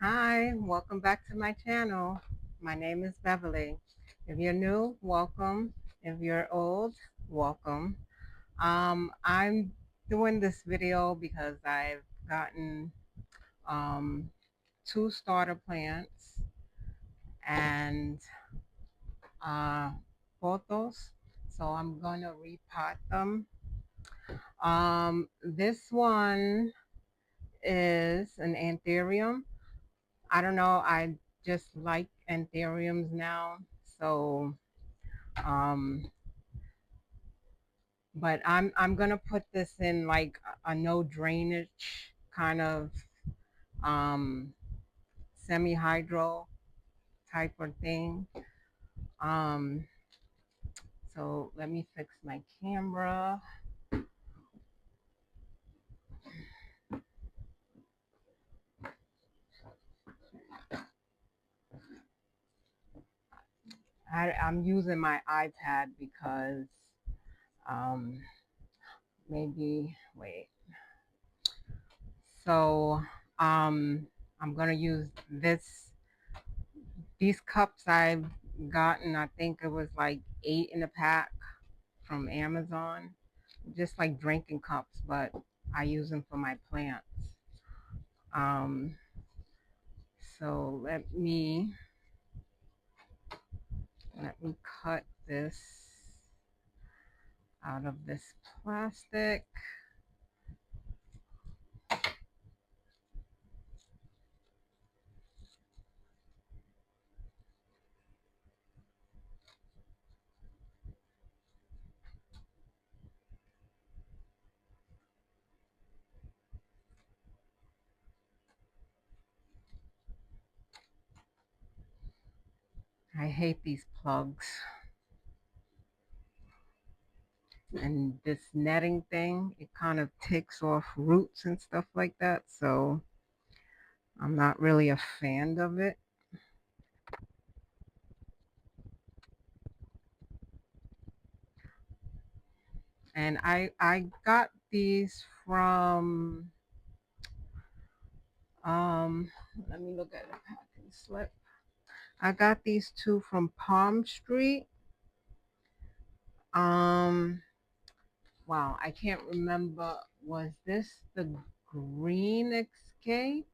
Hi, welcome back to my channel. My name is Beverly. If you're new, welcome. If you're old, welcome. I'm doing this video because I've gotten um, two starter plants and uh, photos. So I'm gonna repot them. This one is an anthurium. I don't know, I just like anthuriums now. So um but I'm gonna put this in like a no drainage kind of um semi hydro type of thing. um so let me fix my camera. I'm using my iPad because um maybe wait. So I'm gonna use these cups I've gotten. I think it was like 8 in a pack from Amazon, just like drinking cups, but I use them for my plants. Um, so let me cut this out of this plastic. I hate these plugs and this netting thing. It kind of takes off roots and stuff like that. So I'm not really a fan of it. And I got these from let me look at the packing slip. I got these two from PalmStreet. Um wow, I can't remember, was this the green escape?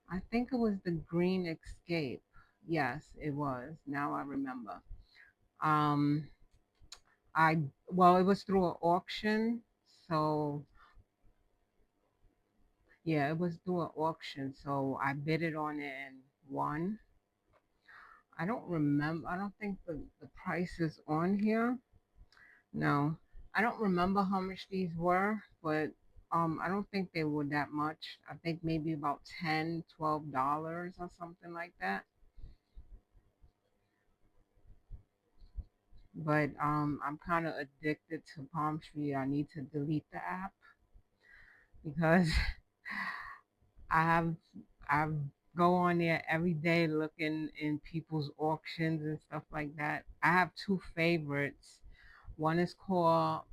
I think it was the green escape. Yes, it was. Now I remember. Um I well, it was through an auction. So yeah, it was through an auction. So I bid it on it and won. I don't remember. I don't think the price is on here. No, I don't remember how much these were, but I don't think they were that much. I think maybe about $10, $12 or something like that. But I'm kind of addicted to PalmStreet. I need to delete the app because I have I go on there every day looking in people's auctions and stuff like that. I have two favorites. One is called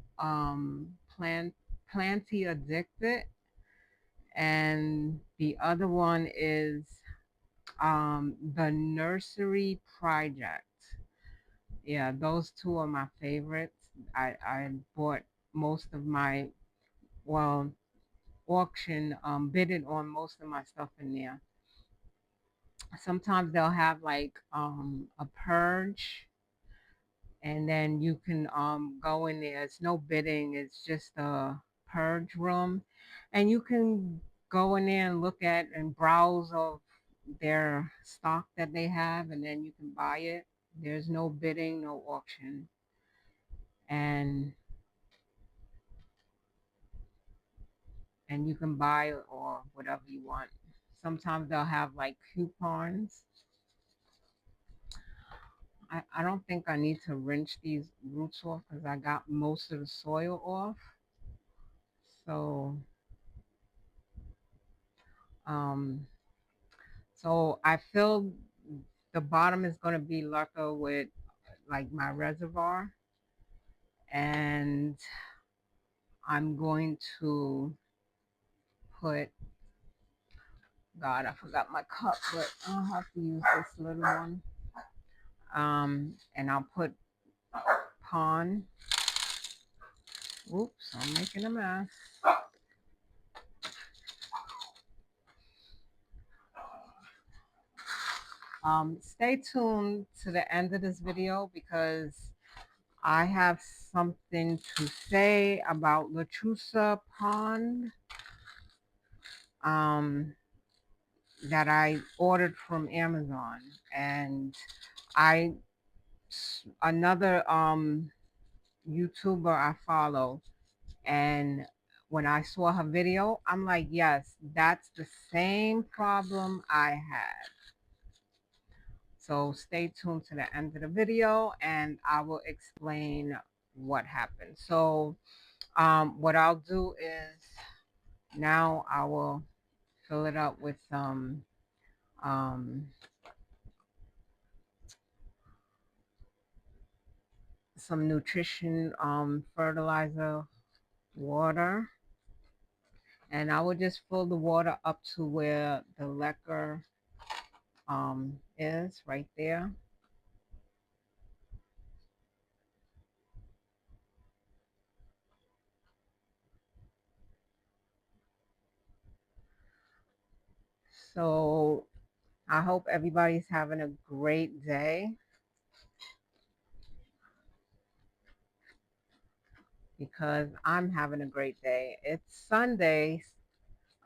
Planty Addicted, and the other one is the Nursery Project. Yeah, those two are my favorites. I bought most of my, well, auction, bidded on most of my stuff in there. Sometimes they'll have like a purge, and then you can go in there. It's no bidding, it's just a purge room, and you can go in there and look at and browse of their stock that they have, and then you can buy it. There's no bidding, no auction, and you can buy or whatever you want. Sometimes they'll have like coupons. I don't think I need to wrench these roots off because I got most of the soil off. So um so I filled, the bottom is going to be lacquer with like my reservoir, and I'm going to put God, I forgot my cup, but I'll have to use this little one. And I'll put pon. Oops, I'm making a mess. Stay tuned to the end of this video because I have something to say about Lechuza-Pon that I ordered from Amazon. And I another YouTuber I follow, and when I saw her video, I'm like, yes, that's the same problem I had. So stay tuned to the end of the video and I will explain what happened. So what I'll do is now I will fill it up with some nutrition fertilizer water, and I will just fill the water up to where the lecker is right there. So I hope everybody's having a great day, because I'm having a great day. It's Sunday,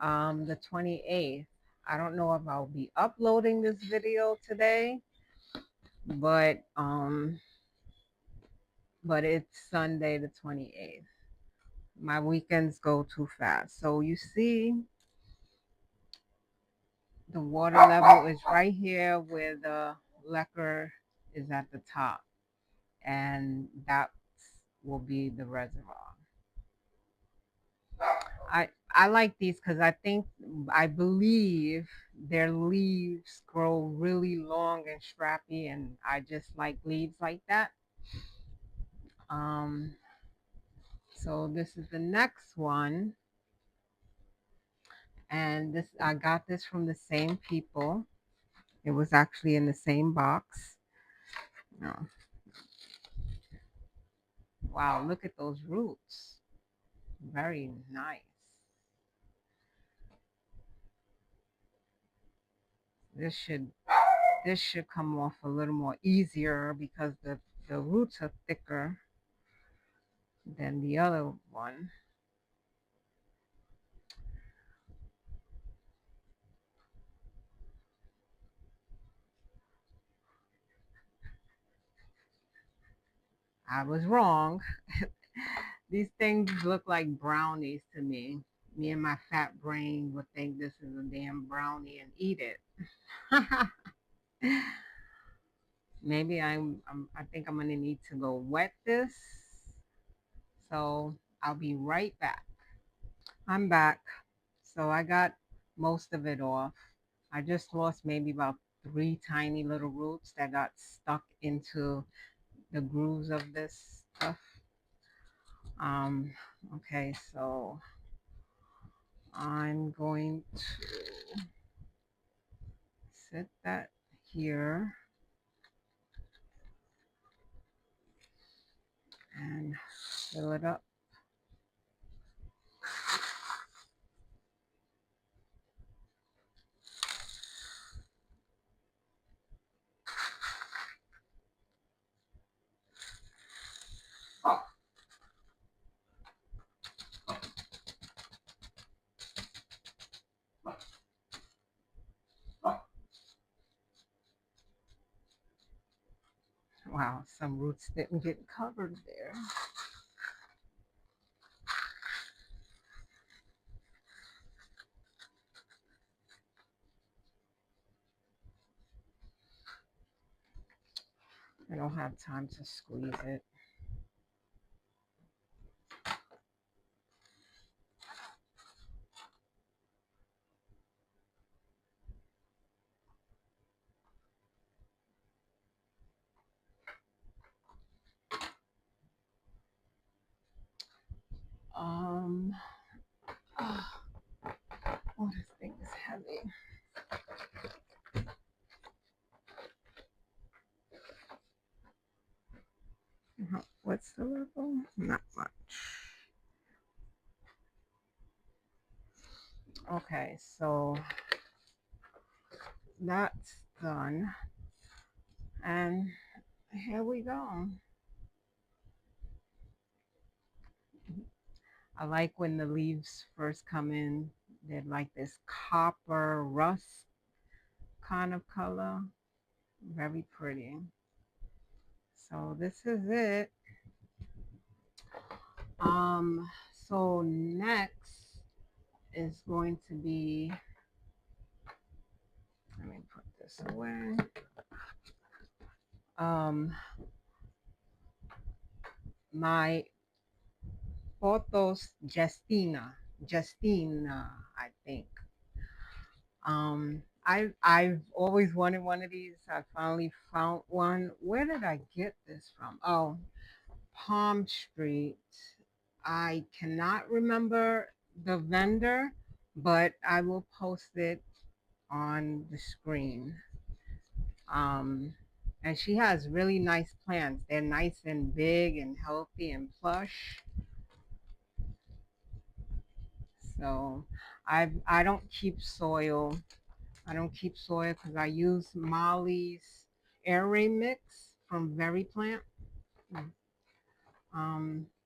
the 28th. I don't know if I'll be uploading this video today, but it's Sunday the 28th. My weekends go too fast. So you see the water level is right here where the lecker is at the top, and that will be the reservoir. I like these because I believe their leaves grow really long and strappy, and I just like leaves like that. So this is the next one, and this I got this from the same people. It was actually in the same box. Oh, wow, look at those roots. Very nice. This should come off a little more easier because the roots are thicker than the other one. I was wrong. These things look like brownies to me. Me and my fat brain would think this is a damn brownie and eat it. Maybe I think I'm gonna need to go wet this. So I'll be right back. I'm back. So I got most of it off. I just lost maybe about 3 tiny little roots that got stuck into the grooves of this stuff. Okay, so I'm going to set that here and fill it up. Wow, some roots didn't get covered there. I don't have time to squeeze it. Oh, oh, this thing is heavy. Just a little, not much. Okay, so that's done. And here we go. I like when the leaves first come in. They're like this copper rust kind of color. Very pretty. So this is it. Um, so next is going to be, let me put this away. My Photos Justina, I think. I've always wanted one of these. I finally found one. Where did I get this from? Oh, PalmStreet. I cannot remember the vendor, but I will post it on the screen. And she has really nice plants. They're nice and big and healthy and plush. So I don't keep soil. I don't keep soil because I use Molly's air ray mix from Very Plant.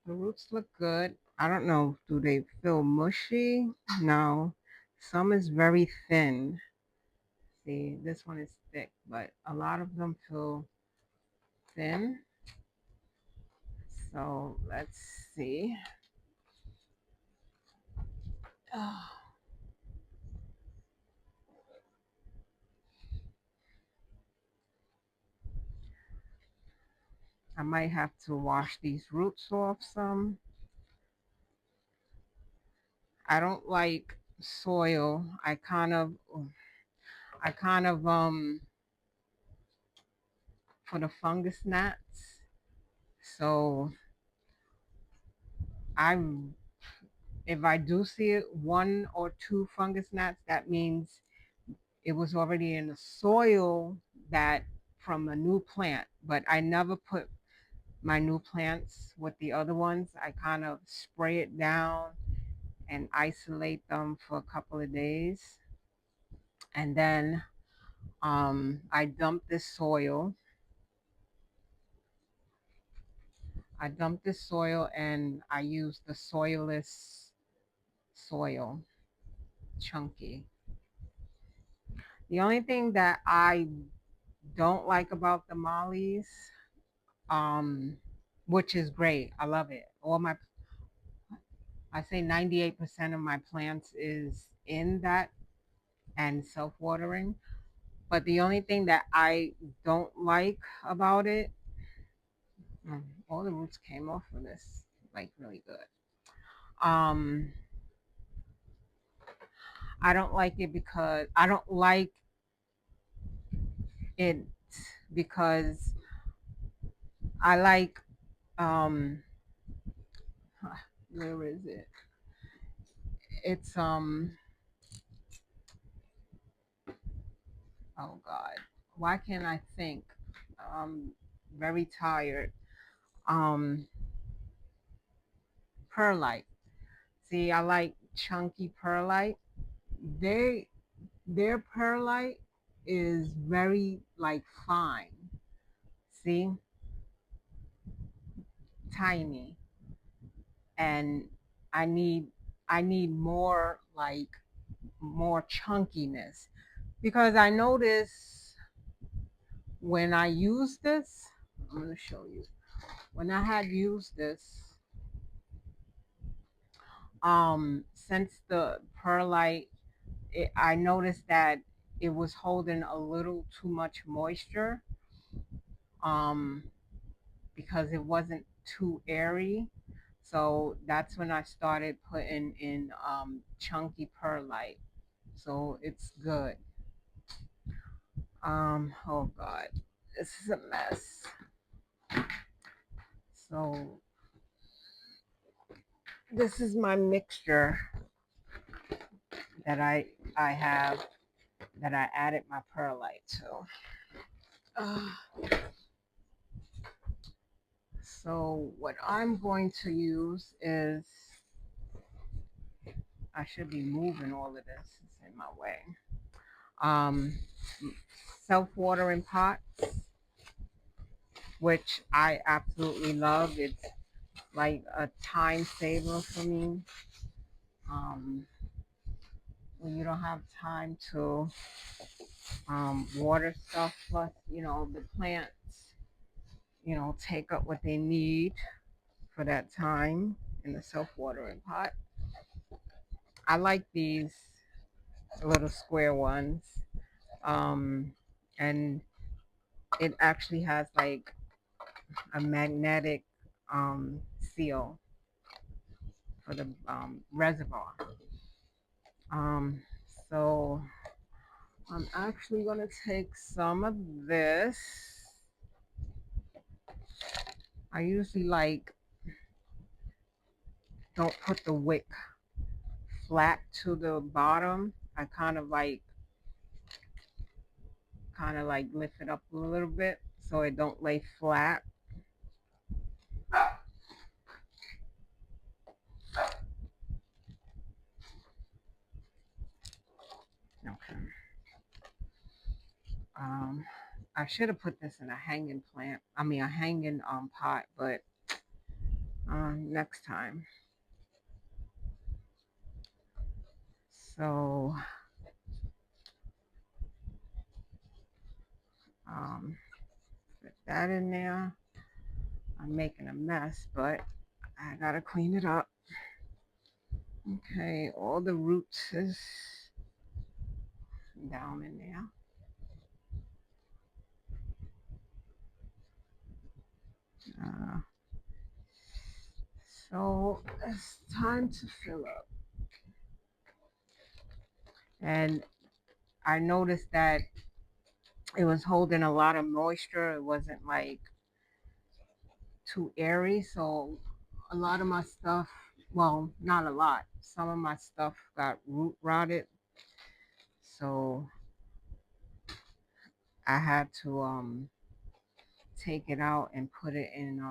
The roots look good. I don't know, do they feel mushy? No. Some is very thin. See, this one is thick, but a lot of them feel thin. So let's see. Oh, I might have to wash these roots off some. I don't like soil. I kind of for the fungus gnats. So I if I do see it, one or two fungus gnats, that means it was already in the soil that from a new plant. But I never put my new plants with the other ones. I kind of spray it down and isolate them for a couple of days. And then I dump this soil. I dump this soil and I use the soilless soil, chunky. The only thing that I don't like about the mollies, um, which is great, I love it. I say 98% of my plants is in that and self-watering. But the only thing that I don't like about it, all the roots came off of this, like really good. Um, I don't like it because I don't like it because I like where is it? It's oh God. Why can't I think? Very tired. Um Perlite. See, I like chunky perlite. They their perlite is very like fine. See? Tiny. And I need I need more like more chunkiness because I notice when I use this, I'm going to show you. When I had used this, since the perlite, I noticed that it was holding a little too much moisture, um, because it wasn't too airy. So that's when I started putting in chunky perlite. So it's good. Oh God, this is a mess. So this is my mixture that I have that I added my perlite to. Uh, So what I'm going to use is, I should be moving all of this, it's in my way. Um, Self-watering pots, which I absolutely love. It's like a time saver for me. Um, when you don't have time to water stuff, plus, the plants, take up what they need for that time in the self-watering pot. I like these little square ones. Um, and it actually has like a magnetic seal for the reservoir. Um, so I'm actually going to take some of this. I usually don't put the wick flat to the bottom. I kind of like lift it up a little bit so it don't lay flat. Okay. I should have put this in a hanging plant. I mean a hanging pot, but next time. So put that in there. I'm making a mess, but I gotta clean it up. Okay, all the roots is down in there. Uh, so it's time to fill up. And I noticed that it was holding a lot of moisture. It wasn't like too airy. So a lot of my stuff, well, not a lot, some of my stuff got root rotted. So I had to take it out and put it in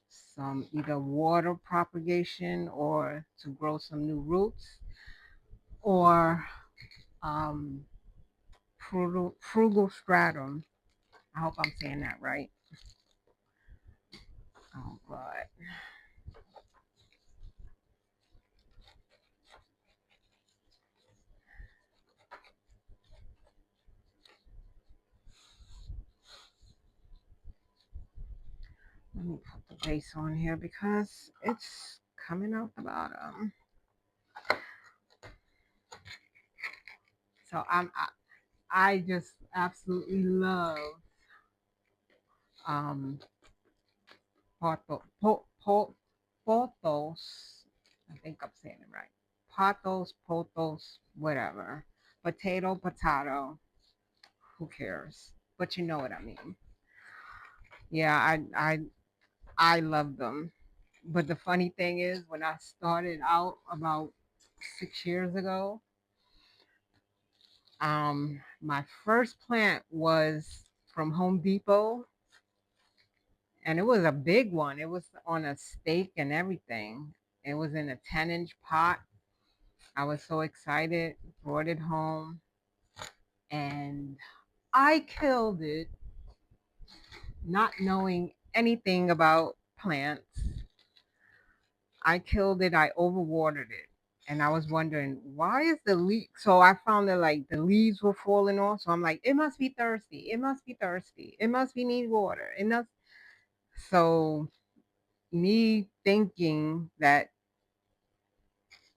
some either water propagation or to grow some new roots, or um, frugal stratum. I hope I'm saying that right. Oh God. Let me put the base on here because it's coming out the bottom. So I just absolutely love um pothos. I think I'm saying it right. Pothos, whatever. Potato. Who cares? But you know what I mean. Yeah, I love them. But the funny thing is, when I started out about 6 years ago, my first plant was from Home Depot, and it was a big one. It was on a stake and everything. It was in a 10-inch pot. I was so excited, brought it home, and I killed it, not knowing anything about plants. I killed it, I overwatered it. And I was wondering, why is the leaf? So I found that like the leaves were falling off. So I'm like, it must be thirsty. It must be thirsty. It must be need water. It must. So me thinking that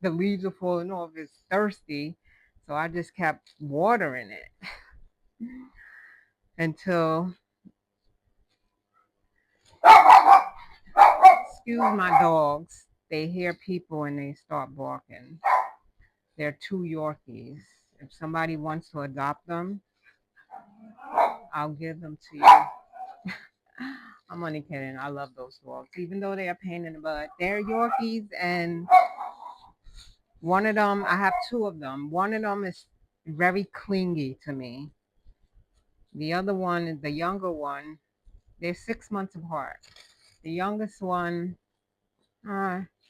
the leaves are falling off is thirsty. So I just kept watering it until, excuse my dogs, they hear people and they start barking. They're two Yorkies. If somebody wants to adopt them, I'll give them to you. I'm only kidding. I love those dogs, even though they are a pain in the butt. They're Yorkies, and one of them, I have two of them. One of them is very clingy to me. The other one is the younger one. They're 6 months apart. The youngest one,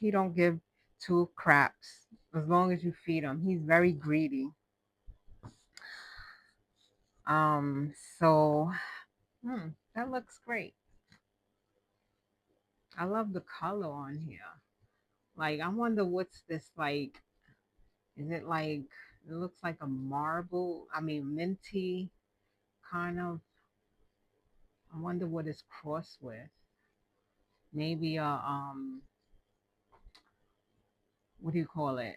he don't give two craps as long as you feed him. He's very greedy. So that looks great. I love the color on here. Like, I wonder what's this like. Is it like, it looks like a marble, I mean, minty kind of. I wonder what it's crossed with. Maybe a, what do you call it?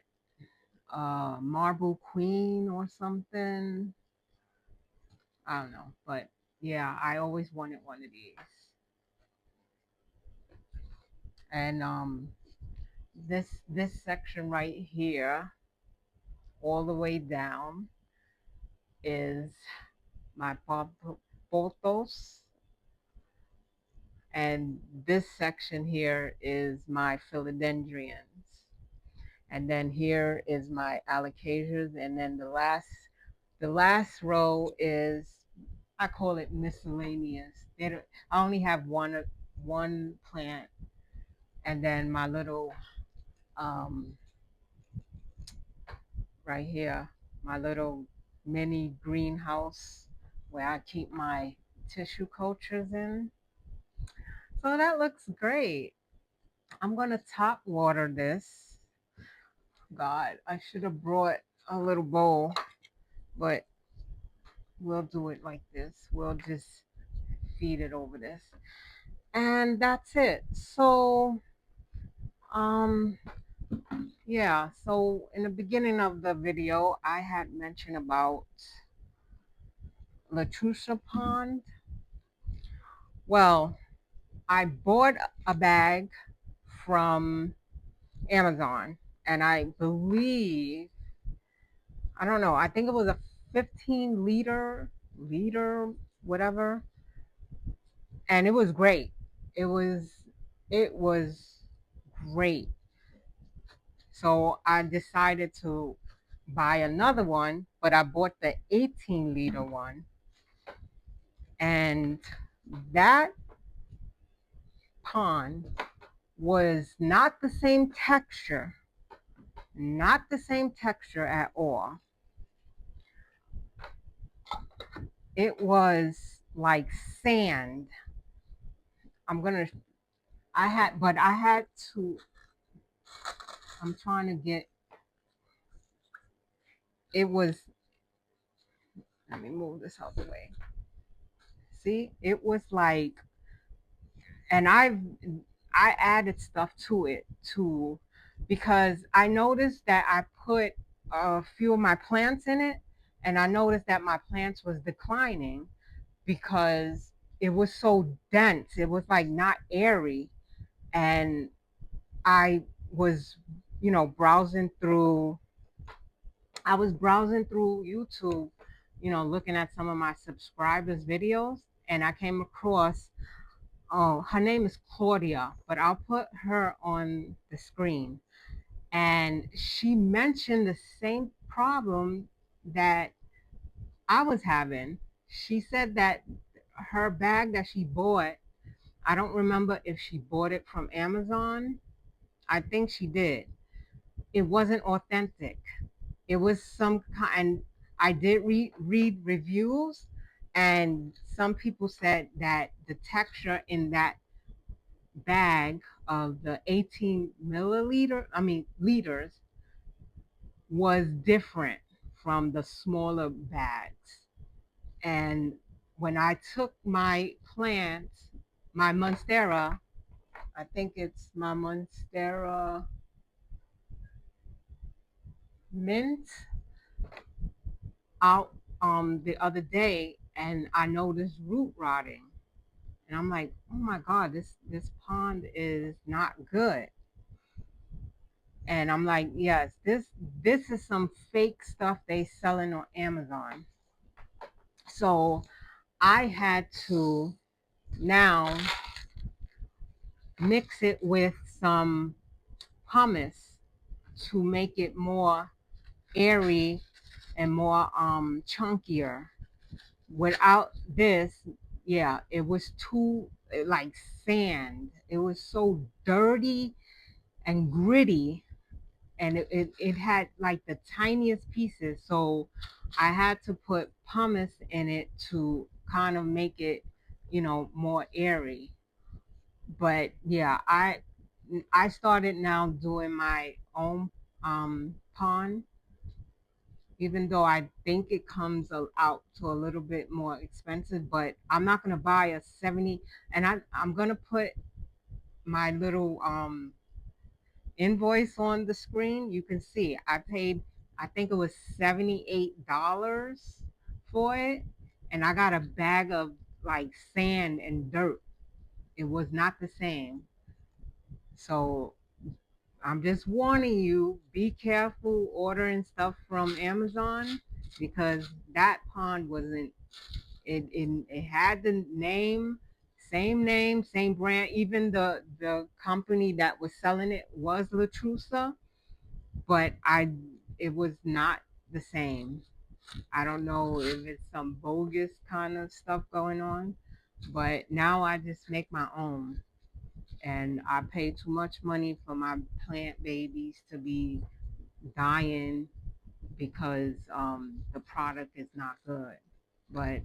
Marble queen or something. I don't know. But yeah, I always wanted one of these. And this section right here, all the way down, is my pothos, and this section here is my philodendrons, and then here is my alocasias, and then the last row is, I call it miscellaneous. I only have one plant, and then my little right here, my little mini greenhouse where I keep my tissue cultures in. So that looks great. I'm gonna top water this. God, I should have brought a little bowl, but we'll do it like this. We'll just feed it over this. And that's it. So, um, yeah, so in the beginning of the video, I had mentioned about Lechuza-Pon. Well, I bought a bag from Amazon, and I believe, I don't know, I think it was a 15 liter, whatever, and it was great. It was great. So I decided to buy another one, but I bought the 18-liter one, and that pond was not the same texture, not the same texture at all. It was like sand. I'm gonna, but I had to, I'm trying to get, it was, let me move this out the way. See, it was like, and I added stuff to it too, because I noticed that I put a few of my plants in it, and I noticed that my plants was declining because it was so dense. It was like not airy. And I was, browsing through, I was browsing through YouTube, looking at some of my subscribers' videos, and I came across, oh, her name is Claudia, but I'll put her on the screen. And she mentioned the same problem that I was having. She said that her bag that she bought, I don't remember if she bought it from Amazon. I think she did. It wasn't authentic. It was some kind. I did read reviews, and some people said that the texture in that bag of the 18 milliliter, I mean liters, was different from the smaller bags. And when I took my plants, my Monstera, I think it's my Monstera mint, out the other day, and I noticed root rotting. And I'm like, oh my God, this pond is not good. And I'm like, yes, this is some fake stuff they selling on Amazon. So I had to now mix it with some pumice to make it more airy and more chunkier. Without this, yeah, it was too, like sand. It was so dirty and gritty, and it had like the tiniest pieces. So I had to put pumice in it to kind of make it, more airy. But yeah, I started now doing my own pond, even though I think it comes out to a little bit more expensive. But I'm not gonna buy a 70, and I'm gonna put my little invoice on the screen. You can see I paid, I think it was $78 for it, and I got a bag of like sand and dirt. It was not the same. So I'm just warning you, be careful ordering stuff from Amazon, because that pond wasn't, it had the name, same brand. Even the company that was selling it was Lechuza, but it was not the same. I don't know if it's some bogus kind of stuff going on, but now I just make my own, and I pay too much money for my plant babies to be dying because the product is not good. But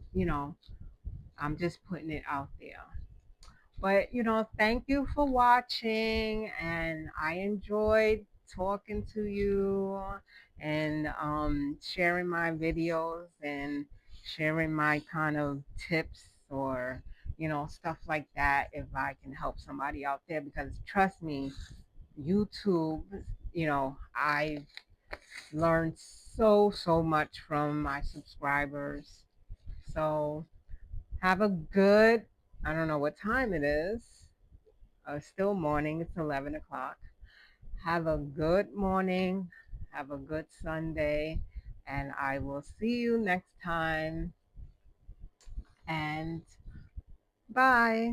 I'm just putting it out there. But thank you for watching, and I enjoyed talking to you and sharing my videos and sharing my kind of tips, or stuff like that, if I can help somebody out there. Because trust me, YouTube, I learned so much from my subscribers. So have a good, I don't know what time it is. Still morning. It's 11 o'clock. Have a good morning. Have a good Sunday. And I will see you next time. And bye.